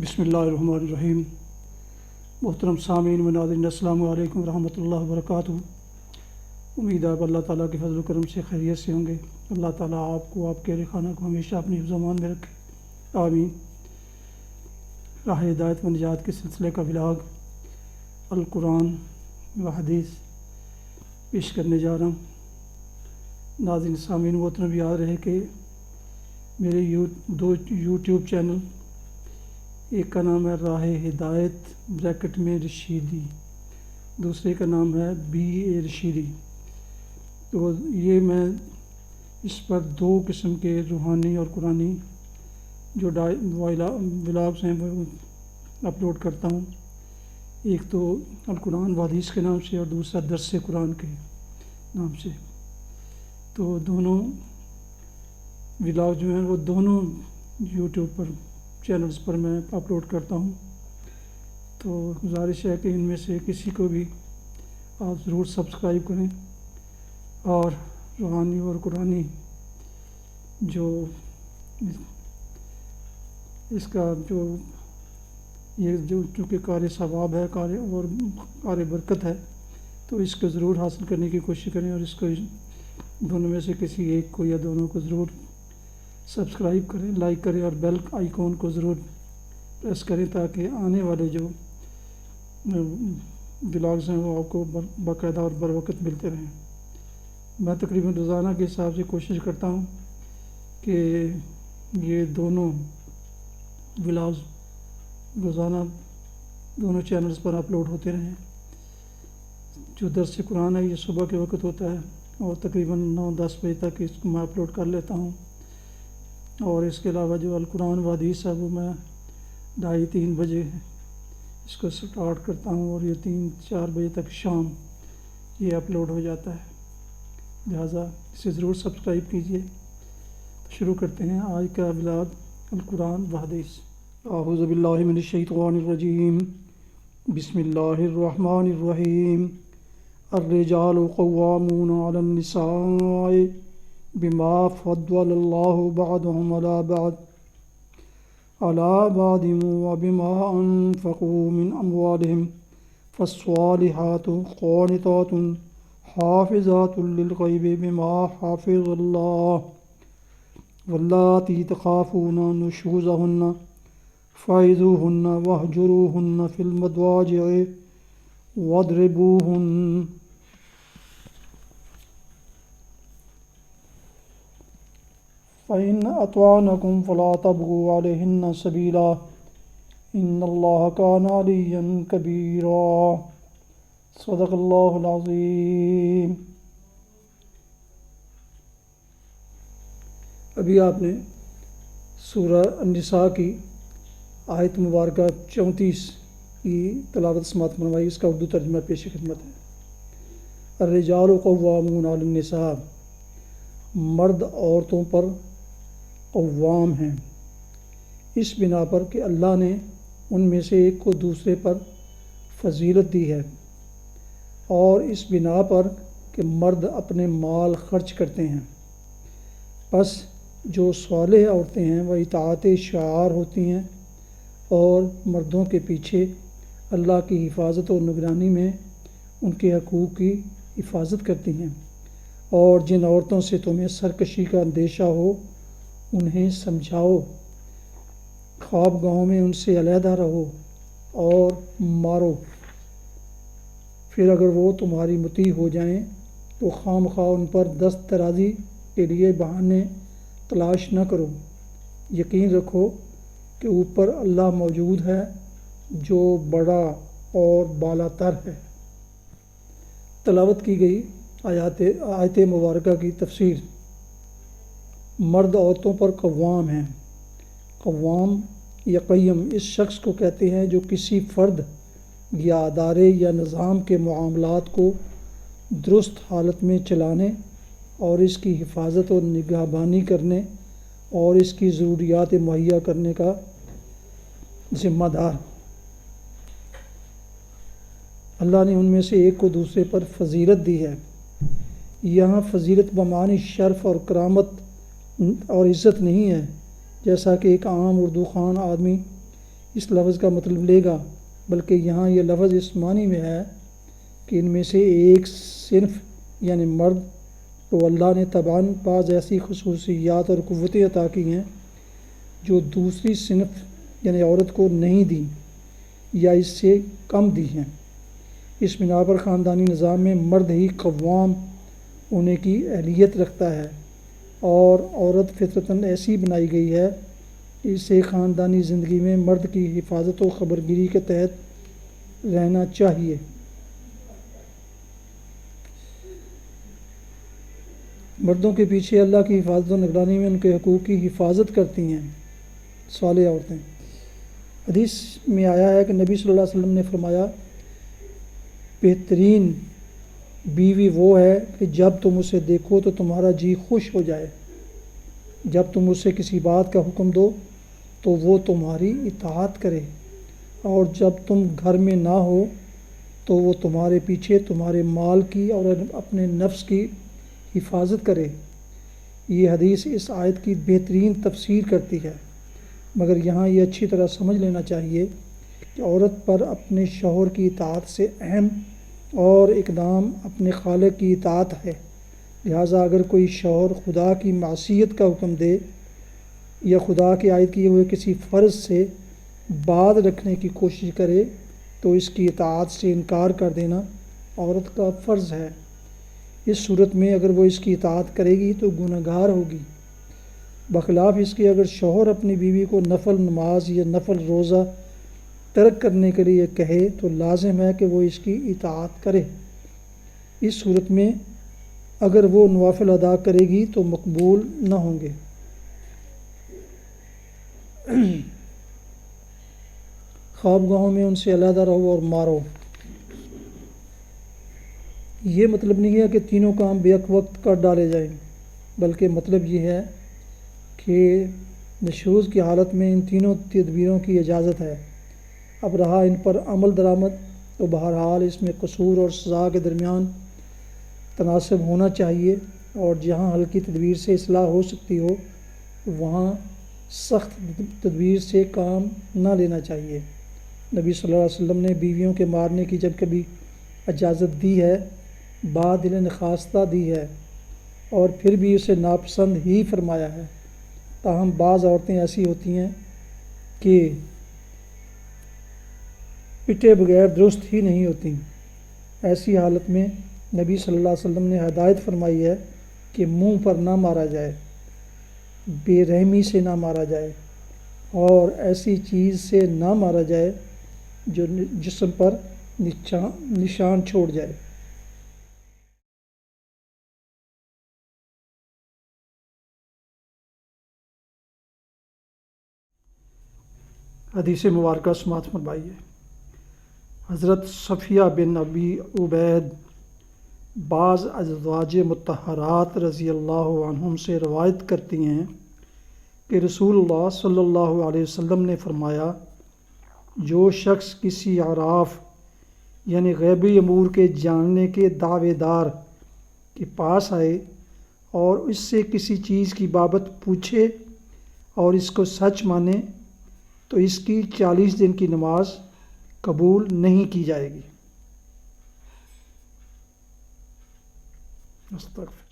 بسم اللہ الرحمن الرحیم۔ محترم سامعین و ناظرین، السلام علیکم ورحمۃ اللہ وبرکاتہ۔ امید ہے کہ اللہ تعالیٰ کے فضل و کرم سے خیریت سے ہوں گے۔ اللہ تعالیٰ آپ کو، آپ کے اہل خانہ کو ہمیشہ اپنی حفظ و امان میں رکھے، آمین۔ راہ ہدایت و نجات کے سلسلے کا ولاگ القرآن و حدیث پیش کرنے جا رہا ہوں۔ ناظرین سامعین، وہ اتنا بھی یاد رہے کہ میرے دو یوٹیوب چینل، ایک کا نام ہے راہ ہدایت بریکٹ میں رشیدی، دوسرے کا نام ہے BA رشیدی۔ تو یہ میں اس پر دو قسم کے روحانی اور قرآنی جو ولاگس ہیں وہ اپلوڈ کرتا ہوں۔ ایک تو القرآن و حدیث کے نام سے اور دوسرا درس قرآن کے نام سے۔ تو دونوں ولاگ جو ہیں وہ دونوں یوٹیوب پر چینلز پر میں اپلوڈ کرتا ہوں۔ تو گزارش ہے کہ ان میں سے کسی کو بھی آپ ضرور سبسکرائب کریں اور روحانی اور قرآنی جو اس کا یہ چونکہ کار ثواب ہے، کار برکت ہے، تو اس کو ضرور حاصل کرنے کی کوشش کریں، اور اس کو دونوں میں سے کسی ایک کو یا دونوں کو ضرور سبسکرائب کریں، لائک کریں اور بیل آئیکن کو ضرور پریس کریں تاکہ آنے والے جو ولاگز ہیں وہ آپ کو باقاعدہ اور بر وقت ملتے رہیں۔ میں تقریباً روزانہ کے حساب سے کوشش کرتا ہوں کہ یہ دونوں ولاگز روزانہ دونوں چینلز پر اپلوڈ ہوتے رہیں۔ جو درس قرآن ہے یہ صبح کے وقت ہوتا ہے اور تقریباً 9-10 بجے تک اس کو میں اپلوڈ کر لیتا ہوں، اور اس کے علاوہ جو القرآن و حدیث ہے وہ میں 2:30-3 بجے اس کو سٹارٹ کرتا ہوں، اور یہ 3-4 بجے تک شام یہ اپلوڈ ہو جاتا ہے، لہٰذا اسے ضرور سبسکرائب کیجیے۔ شروع کرتے ہیں آج کا ولاگ القرآن و حدیث۔ اعوذ باللہ من الشیطان الرجیم، بسم اللہ الرحمن الرحیم۔ الرجال قوامون علی النساء بما فضل اللہ بعضهم على بعض وبما انفقوا من اموالهم فالصالحات قانتات حافظات للغیب بما حفظ اللہ واللاتی تخافون نشوزهن فعظوهن واهجروهن في المضاجع واضربوهن فإن أطعنكم فلا تبغوا عليهن سبيلا إن الله كان عليا كبيرا۔ صدق اللہ العظیم۔ ابھی آپ نے سورہ النساء کی آیت مبارکہ 34 کی تلاوت سماعت فرمائی۔ اس کا اردو ترجمہ پیش خدمت ہے۔ الرجال قوامون علی النساء، مرد عورتوں پر قوام ہیں، اس بنا پر کہ اللہ نے ان میں سے ایک کو دوسرے پر فضیلت دی ہے، اور اس بنا پر کہ مرد اپنے مال خرچ کرتے ہیں۔ پس جو صالح عورتیں ہیں وہ اطاعت شعار ہوتی ہیں اور مردوں کے پیچھے اللہ کی حفاظت و نگرانی میں ان کے حقوق کی حفاظت کرتی ہیں، اور جن عورتوں سے تمہیں سرکشی کا اندیشہ ہو انہیں سمجھاؤ، خواب گاہوں میں ان سے علیحدہ رہو اور مارو، پھر اگر وہ تمہاری مطیع ہو جائیں تو خواہ مخواہ ان پر دست درازی کے لیے بہانے تلاش نہ کرو، یقین رکھو کہ اوپر اللہ موجود ہے جو بڑا اور بالا تر ہے۔ تلاوت کی گئی آیت مبارکہ کی تفسیر۔ مرد عورتوں پر قوام ہیں۔ قوام یا قیم اس شخص کو کہتے ہیں جو کسی فرد یا ادارے یا نظام کے معاملات کو درست حالت میں چلانے اور اس کی حفاظت و نگہبانی کرنے اور اس کی ضروریات مہیا کرنے کا ذمہ دار۔ اللہ نے ان میں سے ایک کو دوسرے پر فضیلت دی ہے۔ یہاں فضیلت بمعنی شرف اور کرامت اور عزت نہیں ہے، جیسا کہ ایک عام اردو خوان آدمی اس لفظ کا مطلب لے گا، بلکہ یہاں یہ لفظ اس معنی میں ہے کہ ان میں سے ایک صنف یعنی مرد تو اللہ نے طبعاً بعض ایسی خصوصیات اور قوتیں عطا کی ہیں جو دوسری صنف یعنی عورت کو نہیں دیں یا اس سے کم دی ہیں۔ اس بنا پر خاندانی نظام میں مرد ہی قوام ہونے کی اہلیت رکھتا ہے، اور عورت فطرتاً ایسی بنائی گئی ہے کہ اسے خاندانی زندگی میں مرد کی حفاظت و خبرگیری کے تحت رہنا چاہیے۔ مردوں کے پیچھے اللہ کی حفاظت و نگرانی میں ان کے حقوق کی حفاظت کرتی ہیں صالح عورتیں۔ حدیث میں آیا ہے کہ نبی صلی اللہ علیہ وسلم نے فرمایا، بہترین بیوی وہ ہے کہ جب تم اسے دیکھو تو تمہارا جی خوش ہو جائے، جب تم اسے کسی بات کا حکم دو تو وہ تمہاری اطاعت کرے، اور جب تم گھر میں نہ ہو تو وہ تمہارے پیچھے تمہارے مال کی اور اپنے نفس کی حفاظت کرے۔ یہ حدیث اس آیت کی بہترین تفسیر کرتی ہے، مگر یہاں یہ اچھی طرح سمجھ لینا چاہیے کہ عورت پر اپنے شوہر کی اطاعت سے اہم اور اقدام اپنے خالق کی اطاعت ہے۔ لہٰذا اگر کوئی شوہر خدا کی معصیت کا حکم دے یا خدا کے عائد کیے ہوئے کسی فرض سے باز رکھنے کی کوشش کرے تو اس کی اطاعت سے انکار کر دینا عورت کا فرض ہے۔ اس صورت میں اگر وہ اس کی اطاعت کرے گی تو گنہگار ہوگی۔ بخلاف اس کے اگر شوہر اپنی بیوی کو نفل نماز یا نفل روزہ ترک کرنے کے لیے کہے تو لازم ہے کہ وہ اس کی اطاعت کرے۔ اس صورت میں اگر وہ نوافل ادا کرے گی تو مقبول نہ ہوں گے۔ خوابگاہوں میں ان سے علیحدہ رہو اور مارو۔ یہ مطلب نہیں ہے کہ تینوں کام بیک وقت کر ڈالے جائیں، بلکہ مطلب یہ ہے کہ نشوز کی حالت میں ان تینوں تدبیروں کی اجازت ہے۔ اب رہا ان پر عمل درآمد، تو بہرحال اس میں قصور اور سزا کے درمیان تناسب ہونا چاہیے، اور جہاں ہلکی تدبیر سے اصلاح ہو سکتی ہو وہاں سخت تدبیر سے کام نہ لینا چاہیے۔ نبی صلی اللہ علیہ وسلم نے بیویوں کے مارنے کی جب کبھی اجازت دی ہے، بادل نخواستہ دی ہے، اور پھر بھی اسے ناپسند ہی فرمایا ہے۔ تاہم بعض عورتیں ایسی ہوتی ہیں کہ پٹے بغیر درست ہی نہیں ہوتی۔ ایسی حالت میں نبی صلی اللہ علیہ وسلم نے ہدایت فرمائی ہے کہ منہ پر نہ مارا جائے، بے رحمی سے نہ مارا جائے، اور ایسی چیز سے نہ مارا جائے جو جسم پر نشان چھوڑ جائے۔ حدیث مبارکہ سماعت فرمائیے۔ حضرت صفیہ بن ابی عبید بعض ازواج مطہرات رضی اللہ عنہم سے روایت کرتی ہیں کہ رسول اللہ صلی اللہ علیہ وسلم نے فرمایا، جو شخص کسی عراف یعنی غیبی امور کے جاننے کے دعوے دار کے پاس آئے اور اس سے کسی چیز کی بابت پوچھے اور اس کو سچ مانے تو اس کی 40 دن کی نماز قبول نہیں کی جائے گی۔ استغفر۔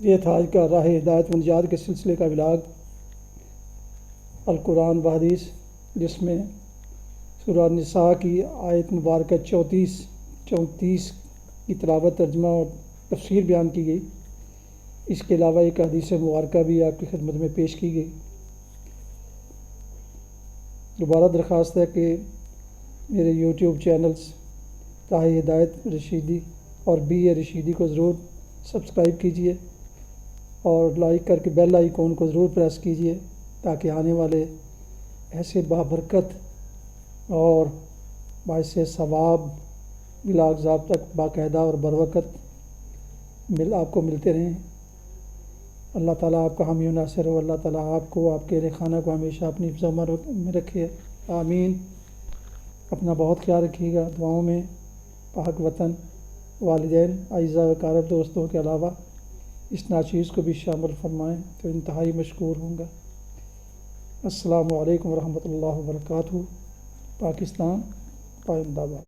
یہ تھا آج کا راہ ہدایت و نجات کے سلسلے کا ولاگ القرآن و حدیث، جس میں سورہ نساء کی آیت مبارکہ 34 کی تلاوت، ترجمہ اور تفسیر بیان کی گئی۔ اس کے علاوہ ایک حدیث مبارکہ بھی آپ کی خدمت میں پیش کی گئی۔ دوبارہ درخواست ہے کہ میرے یوٹیوب چینلز راہ ہدایت رشیدی اور بی اے رشیدی کو ضرور سبسکرائب کیجئے اور لائک کر کے بیل آئیکن کو ضرور پریس کیجئے تاکہ آنے والے ایسے بابرکت اور باعث ثواب ولاگز آپ تک باقاعدہ اور بروقت آپ کو ملتے رہیں۔ اللہ تعالیٰ آپ کا حامی و ناصر ہو۔ اللہ تعالیٰ آپ کو، آپ کے اہل خانہ کو ہمیشہ اپنی حفظ و امان میں رکھے، آمین۔ اپنا بہت خیال رکھیے گا، دعاؤں میں پاک وطن، والدین، اعزاء و اقارب، دوستوں کے علاوہ اس ناچیز کو بھی شامل فرمائیں تو انتہائی مشکور ہوں گا۔ السلام علیکم ورحمۃ اللہ وبرکاتہ۔ پاکستان پائندہ باد۔